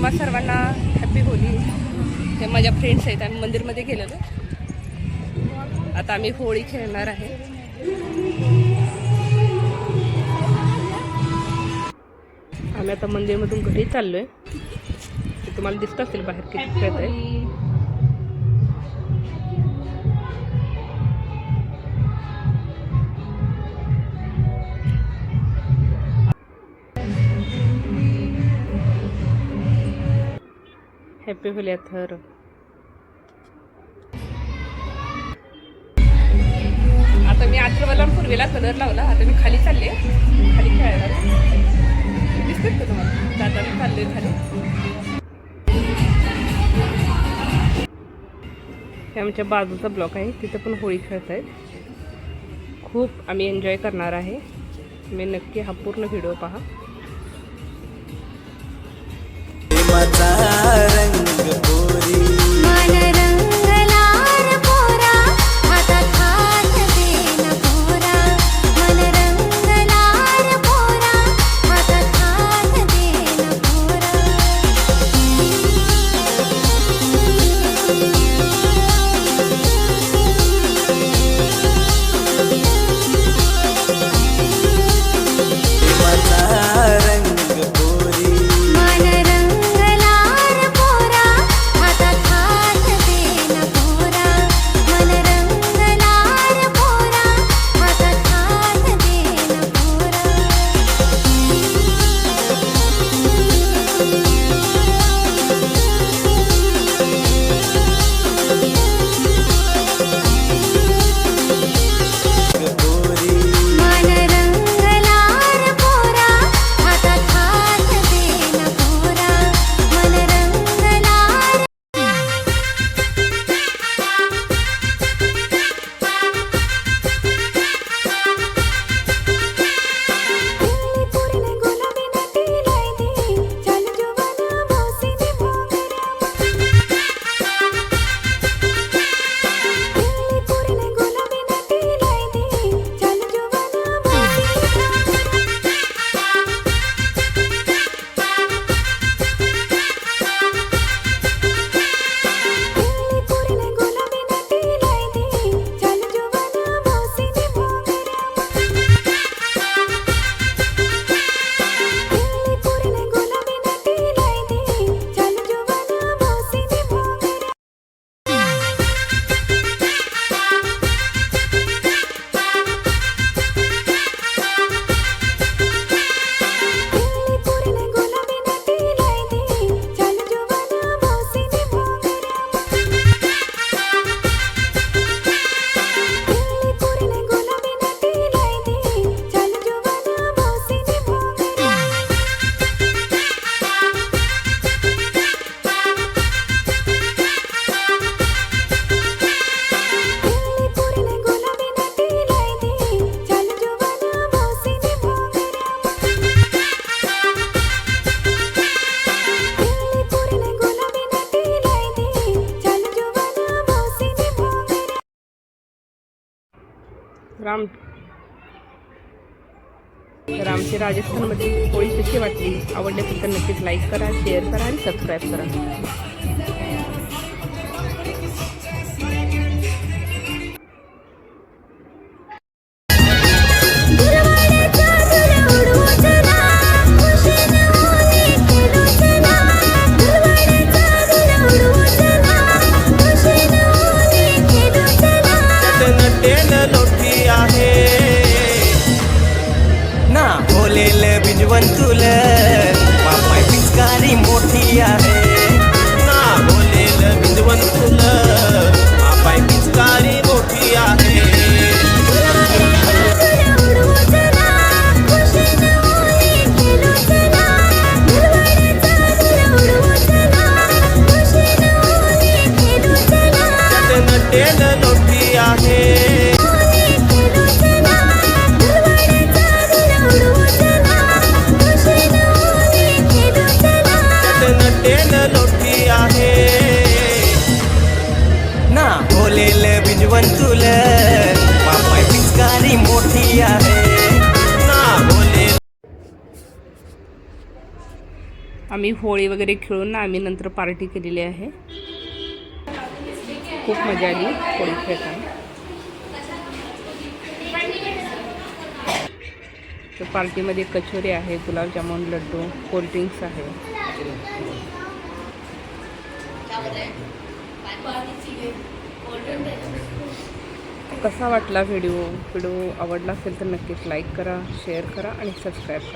तुम्हा सर्वांना happy Holy. हे माझ्या फ्रेंड्स आहेत. आम्ही मंदिरमध्ये गेलेलो. आता आम्ही होळी खेळणार आहे. आम्ही आता मंदिरमधून घरी चाललोय. तुम्हाला दिसत असेल बाहेर किती खेळत आहे. Happy Holy. थर आता मी आठवड्याला पूर्वीला कलर लावला. आता मी खाली चालले. खाली खेळायला दिसतात का तुम्हाला? आता मी चाललोय खाली. हे आमच्या बाजूचा ब्लॉक आहे. तिथे पण होळी खेळत आहेत. खूप आम्ही एन्जॉय करणार आहे. तुम्ही नक्की हा पूर्ण व्हिडिओ पहा. तर आमची राजस्थानमध्ये होळी कशी वाटली? आवडली असेल तर नक्कीच लाईक करा, शेअर करा आणि सबस्क्राईब करा. बिजवंतुल बापाय पिचकारी मोठी आहे ना. बोलेल बिजवंतुल बापाय पिचकारी मोठी आहे. तेल लोठी आहे. लोठी आहे ना. बोलेल बिजवंतुल बापाय पिचकारी मोठी आहे ना. बोलेल. आम्ही होळी वगैरे खेळून ना आम्ही नंतर पार्टी केलेली आहे. खूप मजा आली होळी खेळताना. तर पार्टीमध्ये कचोरी आहे, गुलाबजामुन, लड्डू, कोल्ड्रिंक्स आहे. कसा वाटला व्हिडिओ आवडला असेल तर नक्कीच लाईक करा, शेअर करा आणि सबस्क्राईब करा.